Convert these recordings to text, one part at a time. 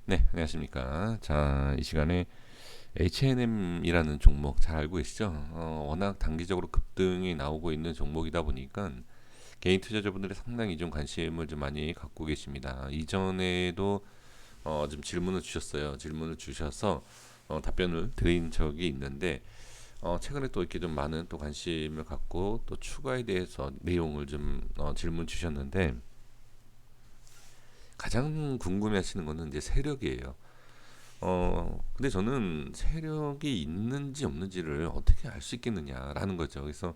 네, 안녕하십니까. 자, 이 시간에 H&M이라는 종목 잘 알고 계시죠? 워낙 단기적으로 급등이 나오고 있는 종목이다 보니까 개인 투자자분들이 상당히 좀 관심을 좀 많이 갖고 계십니다. 이전에도 좀 질문을 주셨어요. 질문을 주셔서 답변을 드린 적이 있는데 최근에 또 이렇게 좀 많은 또 관심을 갖고 또 추가에 대해서 내용을 좀 질문 주셨는데 가장 궁금해하시는 거는 이제 세력이에요. 근데 저는 세력이 있는지 없는지를 어떻게 알 수 있겠느냐라는 거죠. 그래서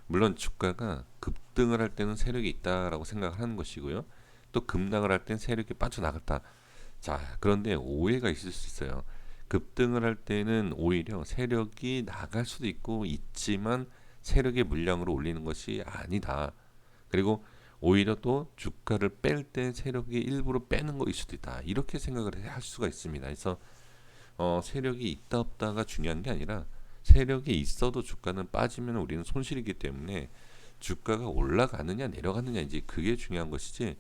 물론 주가가 급등을 할 때는 세력이 있다라고 생각을 하는 것이고요. 또 급락을 할 때는 세력이 빠져나갔다. 자, 그런데 오해가 있을 수 있어요. 급등을 할 때는 오히려 세력이 나갈 수도 있고 있지만 세력의 물량으로 올리는 것이 아니다. 그리고 오히려 또 주가를 뺄 때 세력이 일부러 빼는 거일 수도 있다. 이렇게 생각을 할 수가 있습니다. 그래서 세력이 있다 없다가 중요한 게 아니라 세력이 있어도 주가는 빠지면 우리는 손실이기 때문에 주가가 올라가느냐 내려가느냐 이제 그게 중요한 것이지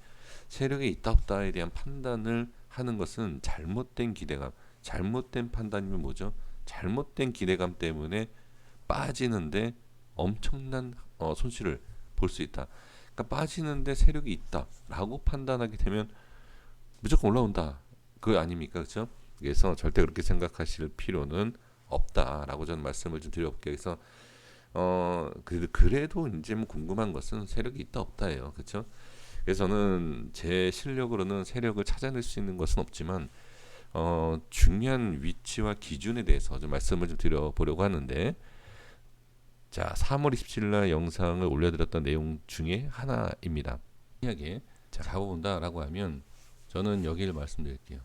세력이 있다 없다에 대한 판단을 하는 것은 잘못된 기대감, 잘못된 판단이면 뭐죠? 잘못된 기대감 때문에 빠지는데 엄청난 손실을 볼 수 있다. 그러니까 빠지는데 세력이 있다라고 판단하게 되면 무조건 올라온다. 그거 아닙니까? 그렇죠? 그래서 절대 그렇게 생각하실 필요는 없다라고 저는 말씀을 좀 드려볼게요. 그래서 그래도 이제 뭐 궁금한 것은 세력이 있다 없다예요. 그렇죠? 그래서 저는 제 실력으로는 세력을 찾아낼 수 있는 것은 없지만 중요한 위치와 기준에 대해서 좀 말씀을 좀 드려보려고 하는데 자 3월 27일 날 영상을 올려드렸던 내용 중에 하나입니다. 만약에 자 잡아본다라고 하면 저는 여기를 말씀드릴게요.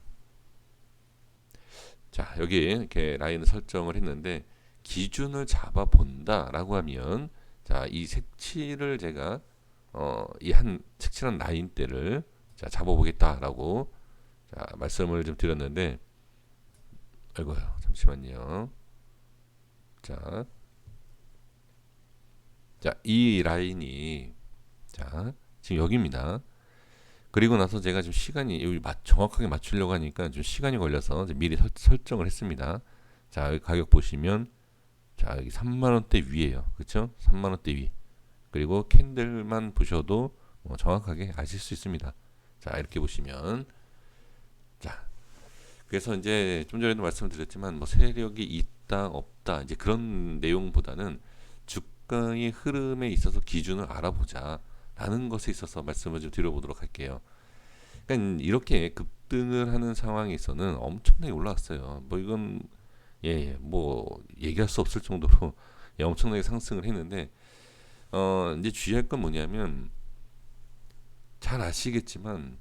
자, 여기 이렇게 라인을 설정을 했는데 기준을 잡아 본다라고 하면 자, 이 색칠을 제가 이 한 색칠한 라인대를 자, 잡아 보겠다라고 자, 말씀을 좀 드렸는데 아이고요. 잠시만요. 자, 자, 이 라인이 자, 지금 여기입니다. 그리고 나서 제가 좀 시간이 여기 정확하게 맞추려고 하니까 좀 시간이 걸려서 미리 설정을 했습니다. 자, 여기 가격 보시면 자, 여기 3만 원대 위에요. 그렇죠? 3만 원대 위. 그리고 캔들만 보셔도 정확하게 아실 수 있습니다. 자, 이렇게 보시면 자, 그래서 이제 좀 전에도 말씀드렸지만 뭐 세력이 있다 없다 이제 그런 내용보다는 주가의 흐름에 있어서 기준을 알아보자라는 것에 있어서 말씀을 좀 드려보도록 할게요. 그러니까 이렇게 급등을 하는 상황에서는 엄청나게 올라왔어요. 뭐 이건 뭐 얘기할 수 없을 정도로 엄청나게 상승을 했는데 이제 주의할 건 뭐냐면 잘 아시겠지만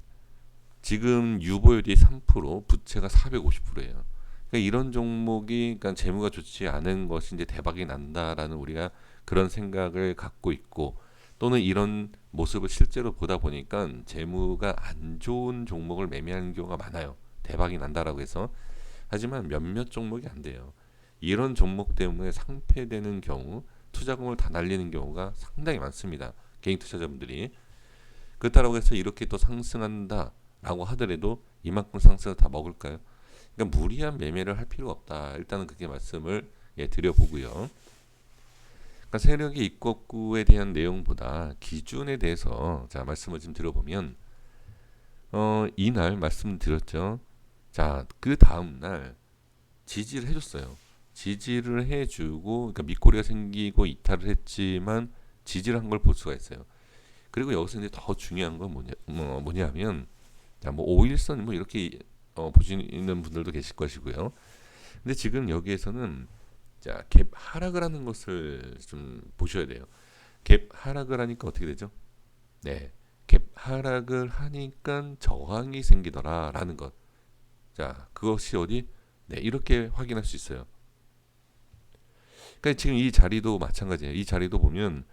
지금 유보율이 3%, 부채가 450%예요. 그러니까 이런 종목이 그러니까 재무가 좋지 않은 것이 이제 대박이 난다라는 우리가 그런 생각을 갖고 있고 또는 이런 모습을 실제로 보다 보니까 재무가 안 좋은 종목을 매매하는 경우가 많아요. 대박이 난다라고 해서 하지만 몇몇 종목이 안 돼요. 이런 종목 때문에 상폐되는 경우 투자금을 다 날리는 경우가 상당히 많습니다. 개인 투자자분들이 그렇다고 해서 이렇게 또 상승한다라고 하더라도 이만큼 상승을 다 먹을까요? 그러니까 무리한 매매를 할 필요가 없다. 일단은 그렇게 말씀을 드려보고요. 그러니까 세력의 입국구에 대한 내용보다 기준에 대해서 자 말씀을 좀 들어보면 이날 말씀드렸죠. 자 그 다음 날 지지를 해줬어요. 지지를 해주고 그러니까 밑꼬리가 생기고 이탈을 했지만 지지를 한 걸 볼 수가 있어요. 그리고 여기서 이제 더 중요한 건 뭐냐면 자, 뭐 5일선 뭐 이렇게 보시는 분들도 계실 것이고요. 근데 지금 여기에서는 자, 갭 하락을 하는 것을 좀 보셔야 돼요. 갭 하락을 하니까 어떻게 되죠? 네. 갭 하락을 하니까 저항이 생기더라라는 것. 자, 그것이 어디? 네, 이렇게 확인할 수 있어요. 그러니까 지금 이 자리도 마찬가지예요. 이 자리도 보면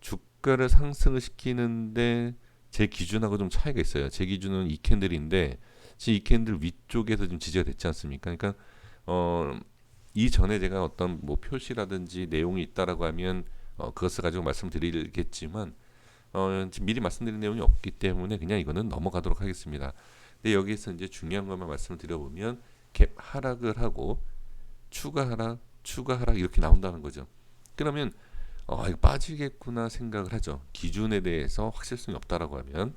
주가를 상승을 시키는데 제 기준하고 좀 차이가 있어요. 제 기준은 이 캔들인데 지금 이 캔들 위쪽에서 좀 지지가 됐지 않습니까? 그러니까 이전에 제가 어떤 뭐 표시라든지 내용이 있다라고 하면 그것을 가지고 말씀드리겠지만 지금 미리 말씀드린 내용이 없기 때문에 그냥 이거는 넘어가도록 하겠습니다. 근데 여기서 이제 중요한 것만 말씀을 드려보면 갭 하락을 하고 추가 하락, 추가 하락 이렇게 나온다는 거죠. 그러면 이거 빠지겠구나 생각을 하죠. 기준에 대해서 확실성이 없다라고 하면.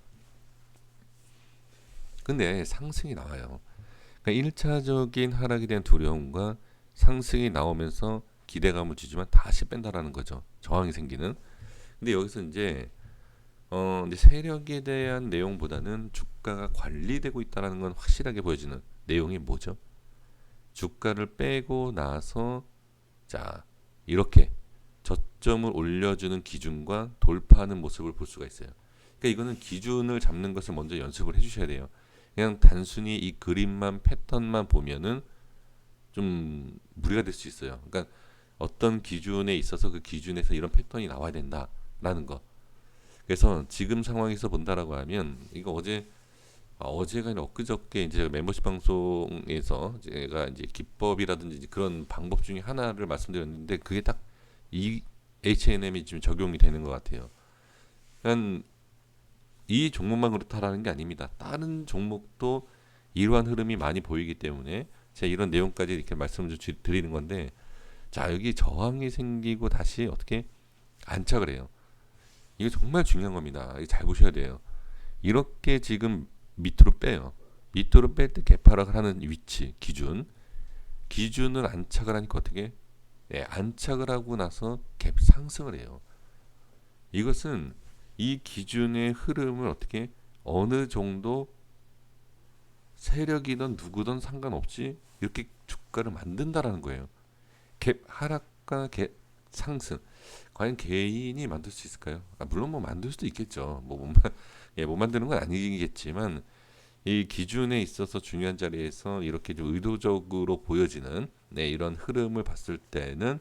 근데 상승이 나와요. 그러니까 1차적인 하락에 대한 두려움과 상승이 나오면서 기대감을 주지만 다시 뺀다라는 거죠. 저항이 생기는. 근데 여기서 이제 세력에 대한 내용보다는 주가가 관리되고 있다는 건 확실하게 보여지는 내용이 뭐죠? 주가를 빼고 나서 자 이렇게 저점을 올려주는 기준과 돌파하는 모습을 볼 수가 있어요. 그러니까 이거는 기준을 잡는 것을 먼저 연습을 해주셔야 돼요. 그냥 단순히 이 그림만 패턴만 보면은 좀 무리가 될 수 있어요. 그러니까 어떤 기준에 있어서 그 기준에서 이런 패턴이 나와야 된다라는 거. 그래서 지금 상황에서 본다라고 하면 이거 어제가 아니라 엊그저께 이제 제가 멤버십 방송에서 제가 이제 기법이라든지 그런 방법 중에 하나를 말씀드렸는데 그게 딱 이 H&M이 지금 적용이 되는 것 같아요. 그냥 이 종목만 그렇다라는 게 아닙니다. 다른 종목도 이러한 흐름이 많이 보이기 때문에 제가 이런 내용까지 이렇게 말씀을 드리는 건데 자 여기 저항이 생기고 다시 어떻게 안착을 해요. 이게 정말 중요한 겁니다. 이거 잘 보셔야 돼요. 이렇게 지금 밑으로 빼요. 밑으로 뺄 때 개파락을 하는 위치 기준을 안착을 하니까 어떻게 안착을 하고 나서 갭 상승을 해요. 이것은 이 기준의 흐름을 어떻게 어느 정도 세력이든 누구든 상관없이 이렇게 주가를 만든다라는 거예요. 갭 하락과 갭 상승 과연 개인이 만들 수 있을까요? 물론 뭐 만들 수도 있겠죠. 못 만드는 건 아니겠지만 이 기준에 있어서 중요한 자리에서 이렇게 좀 의도적으로 보여지는 이런 흐름을 봤을 때는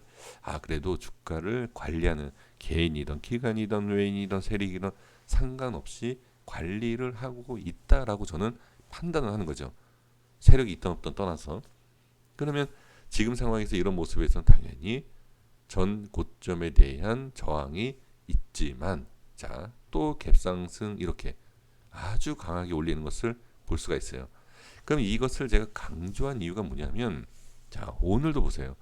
그래도 주가를 관리하는 개인이든 기관이든 외인이든 세력이든 상관없이 관리를 하고 있다라고 저는 판단을 하는 거죠. 세력이 있든 없든 떠나서. 그러면 지금 상황에서 이런 모습에서는 당연히 전 고점에 대한 저항이 있지만 또 갭상승 이렇게 아주 강하게 올리는 것을 볼 수가 있어요. 그럼 이것을 제가 강조한 이유가 뭐냐면 오늘도 보세요.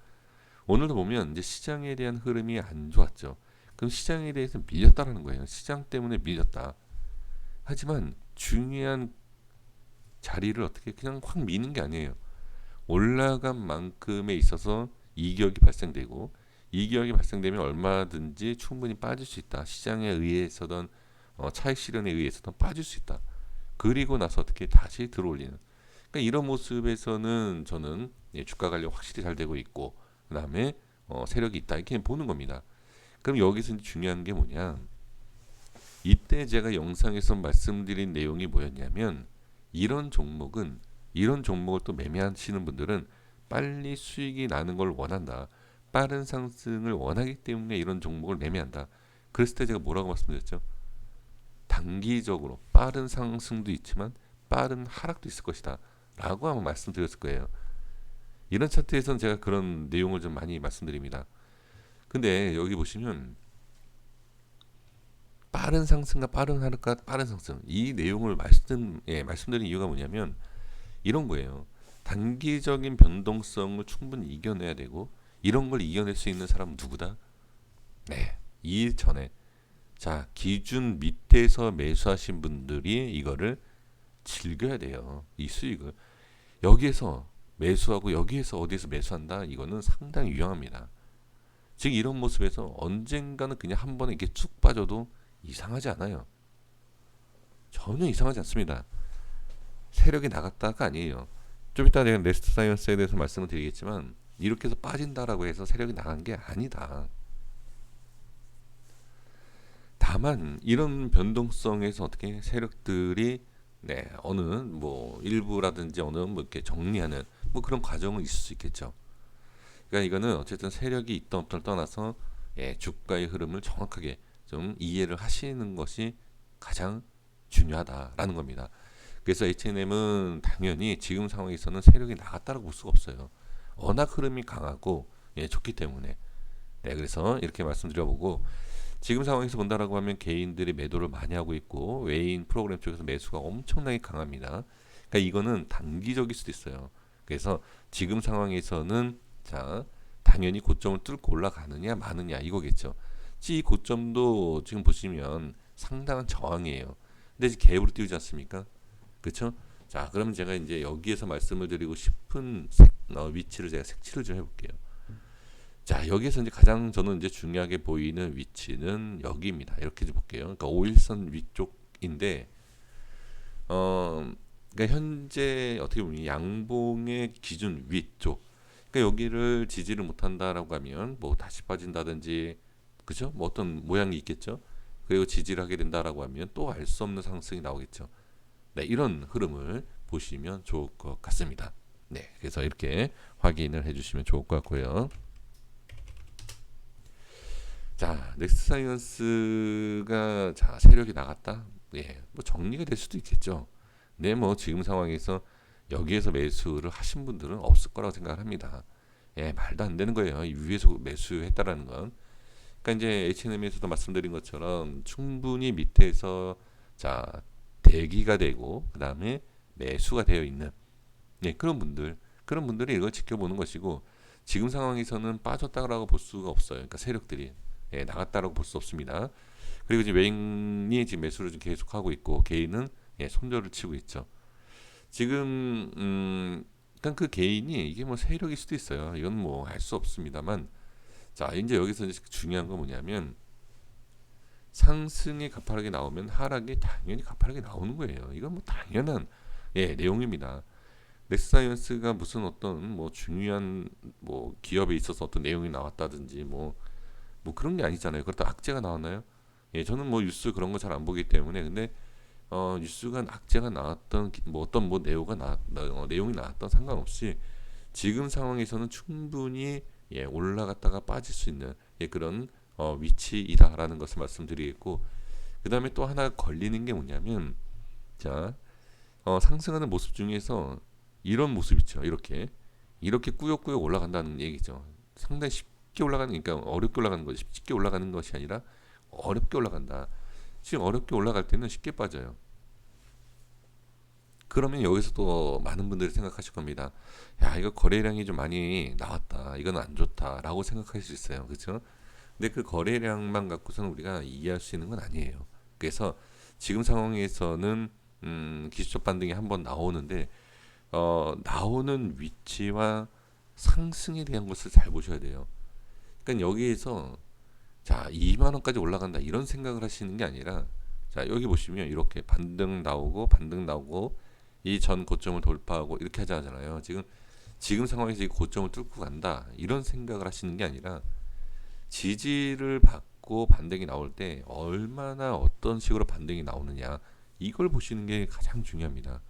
오늘도 보면 이제 시장에 대한 흐름이 안 좋았죠. 그럼 시장에 대해서 밀렸다라는 거예요. 시장 때문에 밀렸다. 하지만 중요한 자리를 어떻게 그냥 확 미는 게 아니에요. 올라간 만큼에 있어서 이격이 발생되고 이격이 발생되면 얼마든지 충분히 빠질 수 있다. 시장에 의해서든 차익 실현에 의해서든 빠질 수 있다. 그리고 나서 어떻게 다시 들어올리는. 그러니까 이런 모습에서는 저는 주가 관리 확실히 잘 되고 있고 그다음에 세력이 있다 이렇게 보는 겁니다. 그럼 여기서 중요한 게 뭐냐? 이때 제가 영상에서 말씀드린 내용이 뭐였냐면 이런 종목을 또 매매하시는 분들은 빨리 수익이 나는 걸 원한다. 빠른 상승을 원하기 때문에 이런 종목을 매매한다. 그랬을 때 제가 뭐라고 말씀드렸죠? 단기적으로 빠른 상승도 있지만 빠른 하락도 있을 것이다. 라고 한번 말씀드렸을 거예요. 이런 차트에서는 제가 그런 내용을 좀 많이 말씀드립니다. 근데 여기 보시면 빠른 상승과 빠른 하락과 빠른 상승 이 내용을 말씀드린 이유가 뭐냐면 이런 거예요. 단기적인 변동성을 충분히 이겨내야 되고 이런 걸 이겨낼 수 있는 사람은 누구다? 이전에 기준 밑에서 매수하신 분들이 이거를 즐겨야 돼요. 이 수익을 여기에서 매수하고 여기에서 어디에서 매수한다? 이거는 상당히 위험합니다. 즉 이런 모습에서 언젠가는 그냥 한 번에 이렇게 쭉 빠져도 이상하지 않아요. 전혀 이상하지 않습니다. 세력이 나갔다가 아니에요. 좀 이따 내가 네스트 사이언스에 대해서 말씀을 드리겠지만 이렇게 해서 빠진다라고 해서 세력이 나간 게 아니다. 다만 이런 변동성에서 어떻게 세력들이 어느 일부라든지 어느 이렇게 정리하는 그런 과정은 있을 수 있겠죠. 그러니까 이거는 어쨌든 세력이 있던 없던 떠나서 주가의 흐름을 정확하게 좀 이해를 하시는 것이 가장 중요하다라는 겁니다. 그래서 H&M은 당연히 지금 상황에서는 세력이 나갔다고 볼 수가 없어요. 워낙 흐름이 강하고 좋기 때문에 그래서 이렇게 말씀드려보고 지금 상황에서 본다라고 하면 개인들이 매도를 많이 하고 있고 외인 프로그램 쪽에서 매수가 엄청나게 강합니다. 그러니까 이거는 단기적일 수도 있어요. 그래서 지금 상황에서는 자 당연히 고점을 뚫고 올라가느냐 마느냐 이거겠죠. 이 고점도 지금 보시면 상당한 저항이에요. 근데 이제 갭으로 띄우지 않습니까? 그렇죠? 자, 그러면 제가 이제 여기에서 말씀을 드리고 싶은 위치를 제가 색칠을 좀 해볼게요. 자, 여기에서 이제 가장 저는 이제 중요하게 보이는 위치는 여기입니다. 이렇게 좀 볼게요. 그러니까 5일선 위쪽인데, 그러니까 현재 어떻게 보면 양봉의 기준 위쪽. 그러니까 여기를 지지를 못한다라고 하면 뭐 다시 빠진다든지, 그죠? 뭐 어떤 모양이 있겠죠. 그리고 지지를 하게 된다라고 하면 또 알 수 없는 상승이 나오겠죠. 네, 이런 흐름을 보시면 좋을 것 같습니다. 네, 그래서 이렇게 확인을 해주시면 좋을 것 같고요. 자, 넥스사이언스가 자 세력이 나갔다. 예, 뭐 정리가 될 수도 있겠죠. 네, 뭐 지금 상황에서 여기에서 매수를 하신 분들은 없을 거라고 생각합니다. 예, 말도 안 되는 거예요. 이 위에서 매수했다라는 건. 그러니까 이제 H&M에서도 말씀드린 것처럼 충분히 밑에서 자 대기가 되고 그 다음에 매수가 되어 있는 예, 그런 분들이 이걸 지켜보는 것이고 지금 상황에서는 빠졌다라고 볼 수가 없어요. 그러니까 세력들이 예, 나갔다라고 볼 수 없습니다. 그리고 지금 외인이 지금 매수를 좀 계속하고 있고 개인은 예, 손절을 치고 있죠. 지금 일단 그 개인이 이게 뭐 세력일 수도 있어요. 이건 뭐 알 수 없습니다만 자 이제 여기서 이제 중요한 건 뭐냐면 상승이 가파르게 나오면 하락이 당연히 가파르게 나오는 거예요. 이건 뭐 당연한 예, 내용입니다. 넥사이언스가 무슨 어떤 뭐 중요한 뭐 기업에 있어서 어떤 내용이 나왔다든지 뭐 그런 게 아니잖아요. 그렇다 악재가 나왔나요? 예, 저는 뭐 뉴스 그런 거 잘 안 보기 때문에 근데 뉴스가 악재가 나왔던 뭐 어떤 뭐 내용이 나왔던 상관없이 지금 상황에서는 충분히 예, 올라갔다가 빠질 수 있는 예, 그런 위치이다라는 것을 말씀드리겠고 그 다음에 또 하나 걸리는 게 뭐냐면 자 상승하는 모습 중에서 이런 모습 있죠. 이렇게 꾸역꾸역 올라간다는 얘기죠. 상당히 쉽게 올라가는 그러니까 어렵게 올라가는 것이 쉽게 올라가는 것이 아니라 어렵게 올라간다. 지금 어렵게 올라갈 때는 쉽게 빠져요. 그러면 여기서 또 많은 분들이 생각하실 겁니다. 야, 이거 거래량이 좀 많이 나왔다. 이건 안 좋다라고 생각할 수 있어요. 그렇죠? 근데 그 거래량만 갖고서는 우리가 이해할 수 있는 건 아니에요. 그래서 지금 상황에서는 기술적 반등이 한번 나오는데 나오는 위치와 상승에 대한 것을 잘 보셔야 돼요. 그러니까 여기에서 자 2만 원까지 올라간다 이런 생각을 하시는 게 아니라 자 여기 보시면 이렇게 반등 나오고 이 전 고점을 돌파하고 이렇게 하잖아요. 지금 상황에서 이 고점을 뚫고 간다 이런 생각을 하시는 게 아니라 지지를 받고 반등이 나올 때 얼마나 어떤 식으로 반등이 나오느냐 이걸 보시는 게 가장 중요합니다.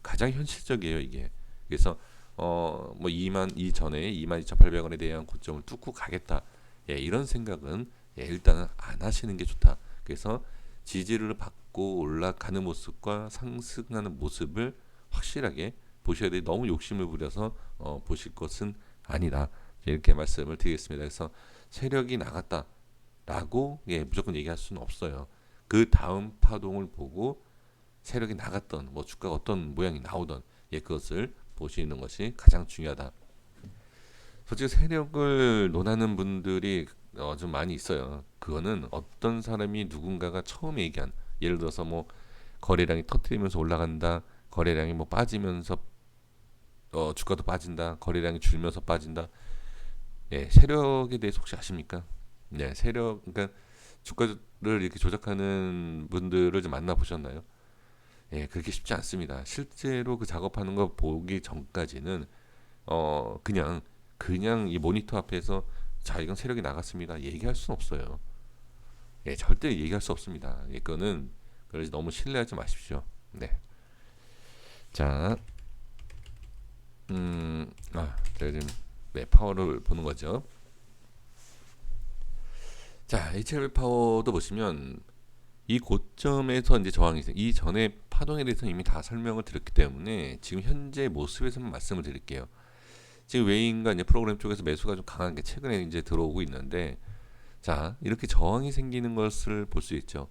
가장 현실적이에요 이게. 그래서 뭐 2만 이전에 22,800원에 대한 고점을 뚫고 가겠다. 예, 이런 생각은 예, 일단은 안 하시는 게 좋다. 그래서 지지를 받고 올라가는 모습과 상승하는 모습을 확실하게 보셔야 돼. 너무 욕심을 부려서 보실 것은 아니다. 이렇게 말씀을 드리겠습니다. 그래서 세력이 나갔다라고 예, 무조건 얘기할 수는 없어요. 그 다음 파동을 보고 세력이 나갔던 뭐 주가가 어떤 모양이 나오던 예, 그것을 보시는 것이 가장 중요하다. 솔직히 세력을 논하는 분들이 좀 많이 있어요. 그거는 어떤 사람이 누군가가 처음 얘기한 예를 들어서 뭐 거래량이 터트리면서 올라간다. 거래량이 뭐 빠지면서 주가도 빠진다. 거래량이 줄면서 빠진다. 예, 세력에 대해서 혹시 아십니까? 네, 세력 그러니까 주가를 이렇게 조작하는 분들을 좀 만나 보셨나요? 예, 그렇게 쉽지 않습니다. 실제로 그 작업하는 거 보기 전까지는 그냥 이 모니터 앞에서 자 이건 세력이 나갔습니다. 얘기할 수는 없어요. 예, 절대 얘기할 수 없습니다. 이거는 그래서 너무 신뢰하지 마십시오. 네. 자, 제가 지금 네, 파워를 보는 거죠. 자, HL 파워도 보시면 이 고점에서 이제 저항이 있어요. 이 전에 파동에 대해서 이미 다 설명을 드렸기 때문에 지금 현재 모습에서만 말씀을 드릴게요. 지금 외인과 이제 프로그램 쪽에서 매수가 좀 강한 게 최근에 이제 들어오고 있는데 자 이렇게 저항이 생기는 것을 볼 수 있죠.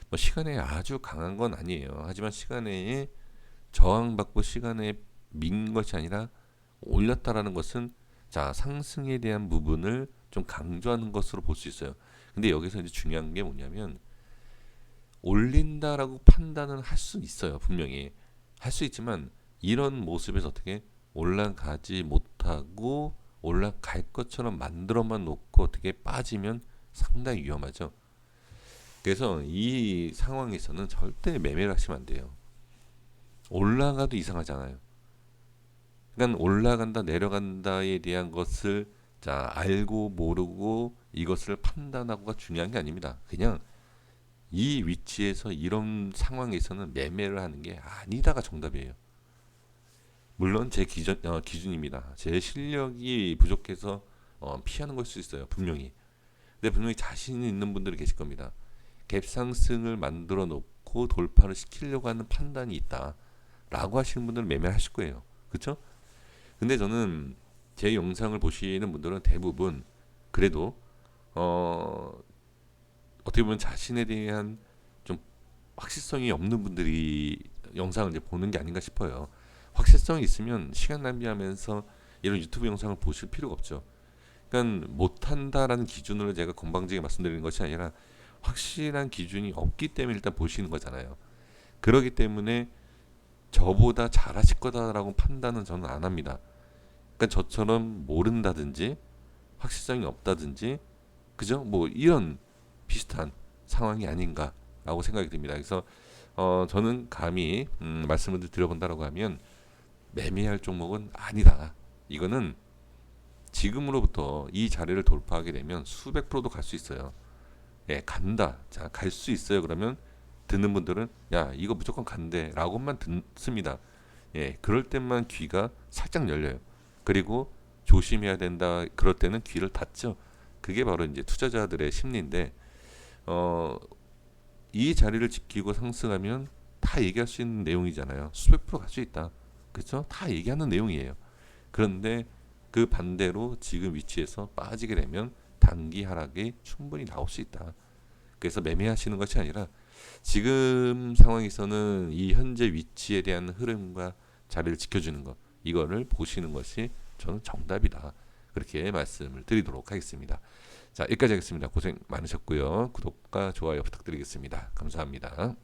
뭐 시간에 아주 강한 건 아니에요. 하지만 시간에 저항받고 시간에 민 것이 아니라 올렸다라는 것은 자 상승에 대한 부분을 좀 강조하는 것으로 볼 수 있어요. 근데 여기서 이제 중요한 게 뭐냐면 올린다라고 판단은 할 수 있어요. 분명히 할 수 있지만 이런 모습에서 어떻게 올라가지 못하고 올라갈 것처럼 만들어만 놓고 어떻게 빠지면 상당히 위험하죠. 그래서 이 상황에서는 절대 매매를 하시면 안 돼요. 올라가도 이상하잖아요. 그러니까 올라간다 내려간다에 대한 것을 자 알고 모르고 이것을 판단하고가 중요한 게 아닙니다. 그냥 이 위치에서 이런 상황에서는 매매를 하는 게 아니다가 정답이에요. 물론 제 기준입니다. 제 실력이 부족해서 피하는 걸 수 있어요. 분명히. 근데 분명히 자신 있는 분들이 계실 겁니다. 갭 상승을 만들어 놓고 돌파를 시키려고 하는 판단이 있다. 라고 하시는 분들은 매매하실 거예요. 그렇죠? 근데 저는 제 영상을 보시는 분들은 대부분 그래도 어떻게 보면 자신에 대한 좀 확실성이 없는 분들이 영상을 이제 보는 게 아닌가 싶어요. 확실성이 있으면 시간 낭비하면서 이런 유튜브 영상을 보실 필요가 없죠. 그러니까 못한다라는 기준으로 제가 건방지게 말씀드리는 것이 아니라 확실한 기준이 없기 때문에 일단 보시는 거잖아요. 그러기 때문에 저보다 잘하실 거다라고 판단은 저는 안 합니다. 그러니까 저처럼 모른다든지 확실성이 없다든지 그죠? 뭐 이런 비슷한 상황이 아닌가라고 생각이 듭니다. 그래서 저는 감히 말씀을 드려본다라고 하면 매매할 종목은 아니다. 이거는 지금으로부터 이 자리를 돌파하게 되면 수백 프로도 갈 수 있어요. 예, 간다. 자, 갈 수 있어요. 그러면 듣는 분들은 야, 이거 무조건 간대라고만 듣습니다. 예, 그럴 때만 귀가 살짝 열려요. 그리고 조심해야 된다. 그럴 때는 귀를 닫죠. 그게 바로 이제 투자자들의 심리인데 어, 이 자리를 지키고 상승하면 다 얘기할 수 있는 내용이잖아요. 수백 프로 갈 수 있다. 그렇죠? 다 얘기하는 내용이에요. 그런데 그 반대로 지금 위치에서 빠지게 되면 단기 하락이 충분히 나올 수 있다. 그래서 매매하시는 것이 아니라 지금 상황에서는 이 현재 위치에 대한 흐름과 자리를 지켜주는 것 이거를 보시는 것이 저는 정답이다. 그렇게 말씀을 드리도록 하겠습니다. 자, 여기까지 하겠습니다. 고생 많으셨고요. 구독과 좋아요 부탁드리겠습니다. 감사합니다.